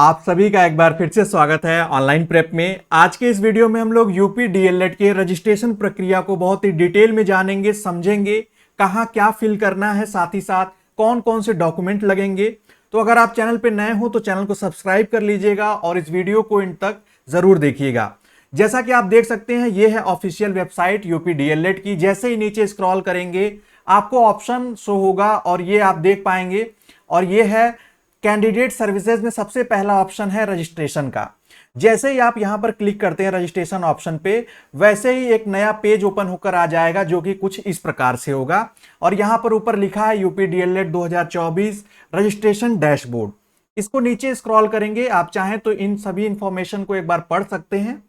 आप सभी का एक बार फिर से स्वागत है ऑनलाइन प्रेप में। आज के इस वीडियो में हम लोग यूपी डीएलएड के रजिस्ट्रेशन प्रक्रिया को बहुत ही डिटेल में जानेंगे, समझेंगे, कहाँ क्या फिल करना है, साथ ही साथ कौन कौन से डॉक्यूमेंट लगेंगे। तो अगर आप चैनल पे नए हो तो चैनल को सब्सक्राइब कर लीजिएगा और इस वीडियो को इन तक जरूर देखिएगा। जैसा कि आप देख सकते हैं, ये है ऑफिशियल वेबसाइट यूपी डीएलएड की। जैसे ही नीचे स्क्रॉल करेंगे आपको ऑप्शन शो होगा और ये आप देख पाएंगे, और ये है कैंडिडेट सर्विसेज में सबसे पहला ऑप्शन है रजिस्ट्रेशन का। जैसे ही आप यहां पर क्लिक करते हैं रजिस्ट्रेशन ऑप्शन पे, वैसे ही एक नया पेज ओपन होकर आ जाएगा जो कि कुछ इस प्रकार से होगा। और यहां पर ऊपर लिखा है यूपी डीएलएड 2024 रजिस्ट्रेशन डैशबोर्ड। इसको नीचे स्क्रॉल करेंगे, आप चाहें तो इन सभी इंफॉर्मेशन को एक बार पढ़ सकते हैं।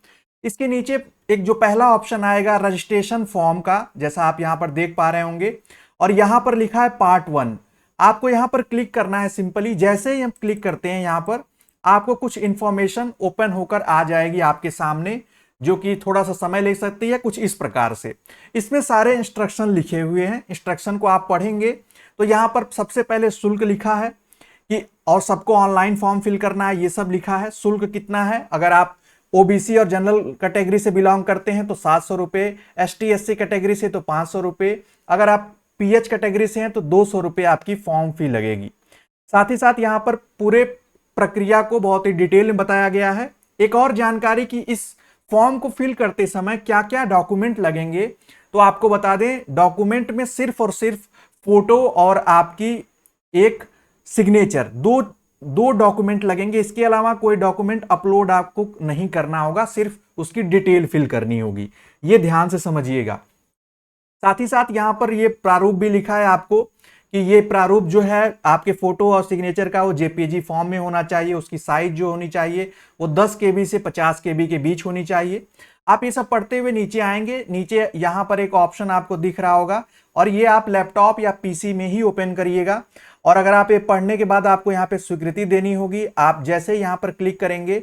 इसके नीचे एक जो पहला ऑप्शन आएगा रजिस्ट्रेशन फॉर्म का, जैसा आप यहां पर देख पा रहे होंगे, और यहां पर लिखा है पार्ट 1। आपको यहां पर क्लिक करना है सिंपली। जैसे ही हम क्लिक करते हैं यहां पर आपको कुछ इंफॉर्मेशन ओपन होकर आ जाएगी आपके सामने, जो कि थोड़ा सा समय ले सकती है, कुछ इस प्रकार से। इसमें सारे इंस्ट्रक्शन लिखे हुए हैं, इंस्ट्रक्शन को आप पढ़ेंगे तो यहां पर सबसे पहले शुल्क लिखा है कि और सबको ऑनलाइन फॉर्म फिल करना है, ये सब लिखा है। शुल्क कितना है, अगर आप ओबीसी और जनरल कैटेगरी से बिलोंग करते हैं तो 700 रुपए, एसटी एससी कैटेगरी से तो 500 रुपए, अगर आप पीएच कैटेगरी से हैं तो 200 रुपए आपकी फॉर्म फी लगेगी। साथ ही साथ यहां पर पूरे प्रक्रिया को बहुत ही डिटेल में बताया गया है। एक और जानकारी कि इस फॉर्म को फिल करते समय क्या क्या डॉक्यूमेंट लगेंगे, तो आपको बता दें, डॉक्यूमेंट में सिर्फ और सिर्फ फोटो और आपकी एक सिग्नेचर, दो डॉक्यूमेंट लगेंगे। इसके अलावा कोई डॉक्यूमेंट अपलोड आपको नहीं करना होगा, सिर्फ उसकी डिटेल फिल करनी होगी। ये ध्यान से समझिएगा। साथ ही साथ यहां पर ये प्रारूप भी लिखा है आपको कि ये प्रारूप जो है आपके फोटो और सिग्नेचर का वो जेपीजी फॉर्म में होना चाहिए। उसकी साइज जो होनी चाहिए वो 10 केबी से 50 केबी के बीच होनी चाहिए। आप ये सब पढ़ते हुए नीचे आएंगे। नीचे यहां पर एक ऑप्शन आपको दिख रहा होगा और ये आप लैपटॉप या पीसी में ही ओपन करिएगा। और अगर आप ये पढ़ने के बाद आपको यहाँ पे स्वीकृति देनी होगी, आप जैसे यहाँ पर क्लिक करेंगे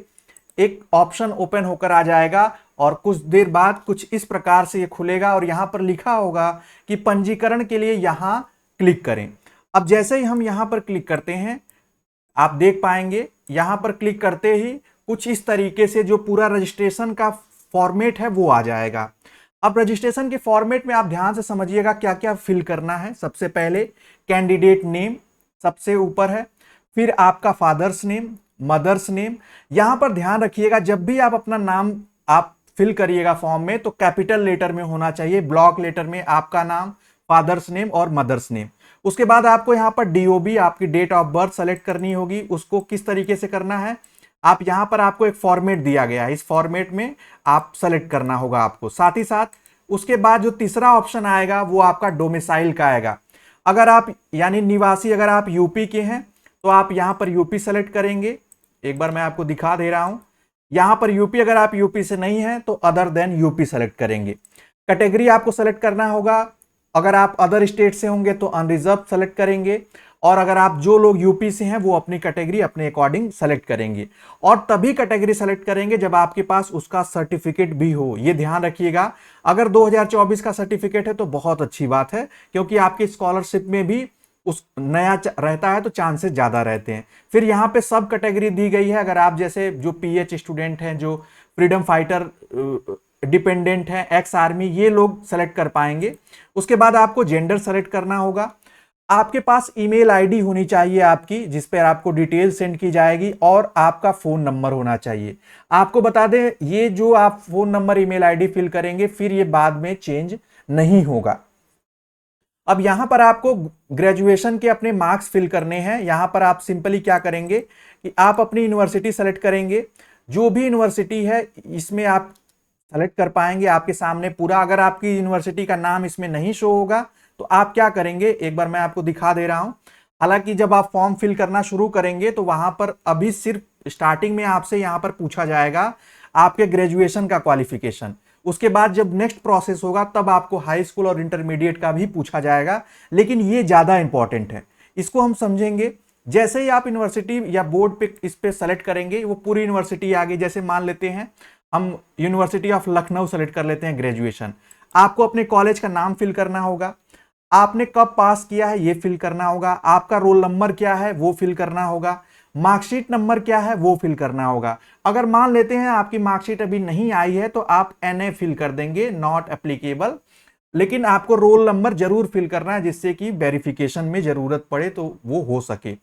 एक ऑप्शन ओपन होकर आ जाएगा और कुछ देर बाद कुछ इस प्रकार से ये खुलेगा और यहां पर लिखा होगा कि पंजीकरण के लिए यहां क्लिक करें। अब जैसे ही हम यहां पर क्लिक करते हैं आप देख पाएंगे यहां पर क्लिक करते ही कुछ इस तरीके से जो पूरा रजिस्ट्रेशन का फॉर्मेट है वो आ जाएगा। अब रजिस्ट्रेशन के फॉर्मेट में आप ध्यान से समझिएगा क्या क्या फिल करना है। सबसे पहले कैंडिडेट नेम सबसे ऊपर है, फिर आपका फादर्स नेम, मदर्स नेम। यहां पर ध्यान रखिएगा जब भी आप अपना नाम आप फिल करिएगा फॉर्म में तो कैपिटल लेटर में होना चाहिए, ब्लॉक लेटर में आपका नाम, फादर्स नेम और मदर्स नेम। उसके बाद आपको यहां पर डीओबी आपकी डेट ऑफ बर्थ सेलेक्ट करनी होगी। उसको किस तरीके से करना है, आप यहां पर आपको एक फॉर्मेट दिया गया है, इस फॉर्मेट में आप सेलेक्ट करना होगा आपको। साथ ही साथ उसके बाद जो तीसरा ऑप्शन आएगा वो आपका डोमिसाइल का आएगा। अगर आप यानी निवासी अगर आप यूपी के हैं तो आप यहां पर यूपी सेलेक्ट करेंगे। एक बार मैं आपको दिखा दे रहा हूं, यहां पर यूपी, अगर आप यूपी से नहीं हैं तो अदर देन यूपी सेलेक्ट करेंगे। कैटेगरी आपको सेलेक्ट करना होगा, अगर आप अदर स्टेट से होंगे तो अनरिजर्व सेलेक्ट करेंगे, और अगर आप जो लोग यूपी से हैं वो अपनी कैटेगरी अपने अकॉर्डिंग सेलेक्ट करेंगे। और तभी कैटेगरी सेलेक्ट करेंगे जब आपके पास उसका सर्टिफिकेट भी हो। यह ध्यान रखिएगा, अगर 2024 का सर्टिफिकेट है तो बहुत अच्छी बात है, क्योंकि आपकी स्कॉलरशिप में भी उस नया रहता है तो चांसेस ज्यादा रहते हैं। फिर यहां पे सब कैटेगरी दी गई है। अगर आप जैसे जो पीएच स्टूडेंट हैं, जो फ्रीडम फाइटर डिपेंडेंट हैं, एक्स आर्मी, ये लोग सेलेक्ट कर पाएंगे। उसके बाद आपको जेंडर सेलेक्ट करना होगा। आपके पास ईमेल आईडी होनी चाहिए आपकी, जिस पर आपको डिटेल सेंड की जाएगी, और आपका फोन नंबर होना चाहिए। आपको बता दें ये जो आप phone number email ID fill करेंगे फिर ये बाद में चेंज नहीं होगा। अब यहां पर आपको ग्रेजुएशन के अपने मार्क्स फिल करने हैं। यहां पर आप सिंपली क्या करेंगे कि आप अपनी यूनिवर्सिटी सेलेक्ट करेंगे, जो भी यूनिवर्सिटी है इसमें आप सेलेक्ट कर पाएंगे आपके सामने पूरा। अगर आपकी यूनिवर्सिटी का नाम इसमें नहीं शो होगा तो आप क्या करेंगे, एक बार मैं आपको दिखा दे रहा हूं। हालांकि जब आप फॉर्म फिल करना शुरू करेंगे तो वहां पर अभी सिर्फ स्टार्टिंग में आपसे यहां पर पूछा जाएगा आपके ग्रेजुएशन का क्वालिफिकेशन। उसके बाद जब नेक्स्ट प्रोसेस होगा तब आपको हाई स्कूल और इंटरमीडिएट का भी पूछा जाएगा, लेकिन ये ज्यादा इंपॉर्टेंट है, इसको हम समझेंगे। जैसे ही आप यूनिवर्सिटी या बोर्ड पे इस पे सेलेक्ट करेंगे वो पूरी यूनिवर्सिटी आ गई। जैसे मान लेते हैं हम यूनिवर्सिटी ऑफ लखनऊ सेलेक्ट कर लेते हैं ग्रेजुएशन। आपको अपने कॉलेज का नाम फिल करना होगा, आपने कब पास किया है ये फिल करना होगा, आपका रोल नंबर क्या है वो फिल करना होगा, मार्कशीट नंबर क्या है वो फिल करना होगा। अगर मान लेते हैं आपकी मार्कशीट अभी नहीं आई है तो आप NA फिल कर देंगे, नॉट एप्लीकेबल, लेकिन आपको रोल नंबर जरूर फिल करना है जिससे कि वेरिफिकेशन में जरूरत पड़े तो वो हो सके।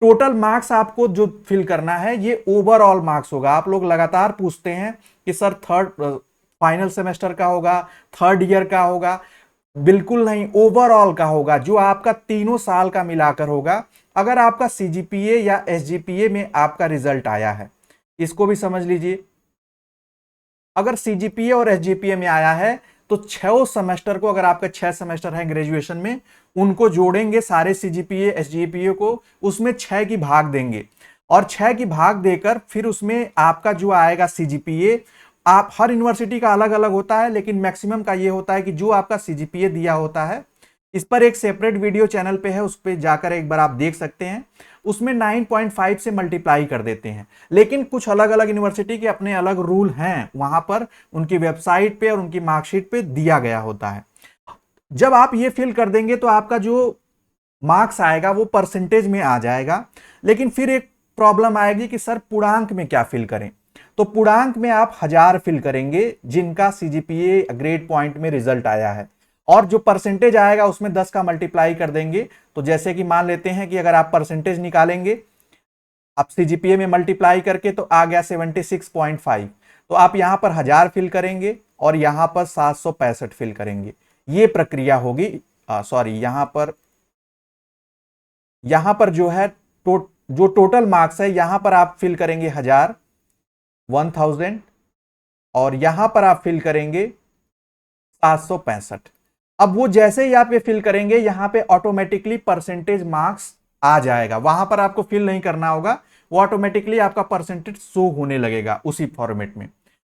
टोटल मार्क्स आपको जो फिल करना है ये ओवरऑल मार्क्स होगा। आप लोग लगातार पूछते हैं कि सर थर्ड फाइनल सेमेस्टर का होगा, थर्ड ईयर का होगा, बिल्कुल नहीं, ओवरऑल का होगा, जो आपका तीनों साल का मिलाकर होगा। अगर आपका CGPA या SGPA में आपका रिजल्ट आया है, इसको भी समझ लीजिए, अगर CGPA और SGPA में आया है तो 6 सेमेस्टर को, अगर आपका 6 सेमेस्टर है ग्रेजुएशन में, उनको जोड़ेंगे सारे CGPA SGPA को, उसमें 6 की भाग देंगे और 6 की भाग देकर फिर उसमें आपका जो आएगा CGPA, आप हर यूनिवर्सिटी का अलग अलग होता है लेकिन मैक्सिमम का ये होता है कि जो आपका CGPA दिया होता है, इस पर एक सेपरेट वीडियो चैनल पे है, उस पर जाकर एक बार आप देख सकते हैं, उसमें 9.5 से मल्टीप्लाई कर देते हैं। लेकिन कुछ अलग अलग यूनिवर्सिटी के अपने अलग रूल हैं, वहां पर उनकी वेबसाइट पे और उनकी मार्कशीट पे दिया गया होता है। जब आप ये फिल कर देंगे तो आपका जो मार्क्स आएगा वो परसेंटेज में आ जाएगा। लेकिन फिर एक प्रॉब्लम आएगी कि सर पूर्णांक में क्या फिल करें, तो पूर्णांक में आप 1000 फिल करेंगे जिनका CGPA ग्रेड पॉइंट में रिजल्ट आया है, और जो परसेंटेज आएगा उसमें 10 का मल्टीप्लाई कर देंगे। तो जैसे कि मान लेते हैं कि अगर आप परसेंटेज निकालेंगे आप CGPA में मल्टीप्लाई करके तो आ गया 76.5, तो आप यहां पर 1000 फिल करेंगे और यहां पर 765 फिल करेंगे। ये प्रक्रिया होगी। सॉरी, यहां पर जो है जो टोटल मार्क्स है यहां पर आप फिल करेंगे 1000 और यहां पर आप फिल करेंगे 765। अब वो जैसे ही आप ये फिल करेंगे यहां पे ऑटोमेटिकली परसेंटेज मार्क्स आ जाएगा, वहां पर आपको फिल नहीं करना होगा, वो ऑटोमेटिकली आपका परसेंटेज शो होने लगेगा उसी फॉर्मेट में।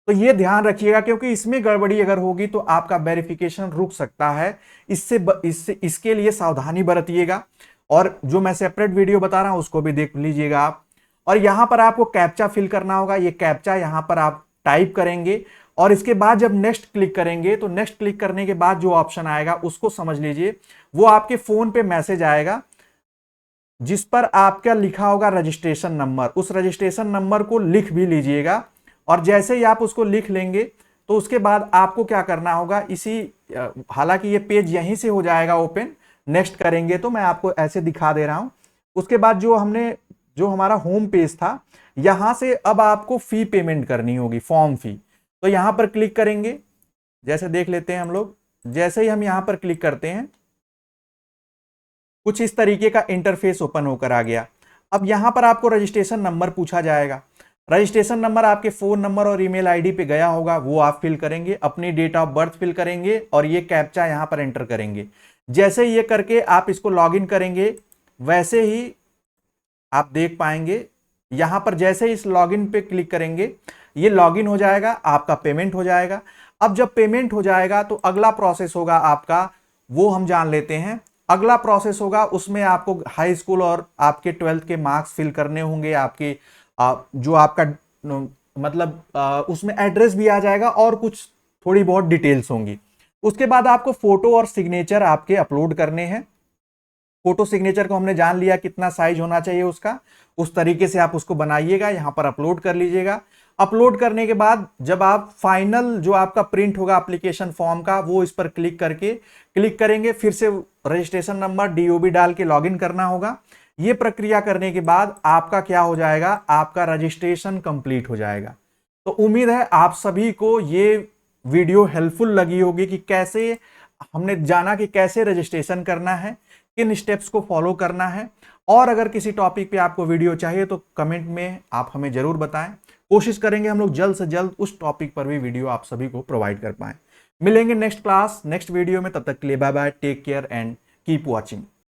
तो ये ध्यान रखिएगा क्योंकि इसमें गड़बड़ी अगर होगी तो आपका वेरिफिकेशन रुक सकता है। इसके लिए सावधानी बरतिएगा, और जो मैं सेपरेट वीडियो बता रहा हूं उसको भी देख लीजिएगा आप। और यहां पर आपको कैप्चा फिल करना होगा, ये कैप्चा यहां पर आप टाइप करेंगे और इसके बाद जब नेक्स्ट क्लिक करेंगे तो नेक्स्ट क्लिक करने के बाद जो ऑप्शन आएगा उसको समझ लीजिए, वो आपके फोन पे मैसेज आएगा जिस पर आपका लिखा होगा रजिस्ट्रेशन नंबर। उस रजिस्ट्रेशन नंबर को लिख भी लीजिएगा, और जैसे ही आप उसको लिख लेंगे तो उसके बाद आपको क्या करना होगा, हालांकि ये पेज यहीं से हो जाएगा ओपन, नेक्स्ट करेंगे तो मैं आपको ऐसे दिखा दे रहा हूं। उसके बाद जो हमारा होम पेज था, यहां से अब आपको फी पेमेंट करनी होगी, फॉर्म फी। तो यहां पर क्लिक करेंगे, जैसे देख लेते हैं हम लोग, जैसे ही हम यहां पर क्लिक करते हैं कुछ इस तरीके का इंटरफेस ओपन होकर आ गया। अब यहां पर आपको रजिस्ट्रेशन नंबर पूछा जाएगा, रजिस्ट्रेशन नंबर आपके फोन नंबर और ईमेल आईडी पे गया होगा, वो आप फिल करेंगे, अपनी डेट ऑफ बर्थ फिल करेंगे और ये कैप्चा यहां पर एंटर करेंगे। जैसे ये करके आप इसको लॉगिन करेंगे वैसे ही आप देख पाएंगे यहां पर जैसे ही इस लॉगिन पे क्लिक करेंगे ये लॉगिन हो जाएगा, आपका पेमेंट हो जाएगा। अब जब पेमेंट हो जाएगा तो अगला प्रोसेस होगा आपका, वो हम जान लेते हैं। अगला प्रोसेस होगा उसमें आपको हाई स्कूल और आपके 12th के मार्क्स फिल करने होंगे, आपके जो आपका मतलब उसमें एड्रेस भी आ जाएगा और कुछ थोड़ी बहुत डिटेल्स होंगी। उसके बाद आपको फोटो और सिग्नेचर आपके अपलोड करने हैं। फोटो सिग्नेचर को हमने जान लिया कितना साइज होना चाहिए उसका, उस तरीके से आप उसको बनाइएगा, यहां पर अपलोड कर लीजिएगा। अपलोड करने के बाद जब आप फाइनल जो आपका प्रिंट होगा एप्लीकेशन फॉर्म का, वो इस पर क्लिक करेंगे, फिर से रजिस्ट्रेशन नंबर DOB डाल के लॉगिन करना होगा। ये प्रक्रिया करने के बाद आपका क्या हो जाएगा, आपका रजिस्ट्रेशन कंप्लीट हो जाएगा। तो उम्मीद है आप सभी को ये वीडियो हेल्पफुल लगी होगी कि कैसे हमने जाना कि कैसे रजिस्ट्रेशन करना है, किन स्टेप्स को फॉलो करना है। और अगर किसी टॉपिक पे आपको वीडियो चाहिए तो कमेंट में आप हमें जरूर बताएं, कोशिश करेंगे हम लोग जल्द से जल्द उस टॉपिक पर भी वीडियो आप सभी को प्रोवाइड कर पाएं। मिलेंगे नेक्स्ट क्लास नेक्स्ट वीडियो में, तब तक के लिए bye bye, take care and keep watching.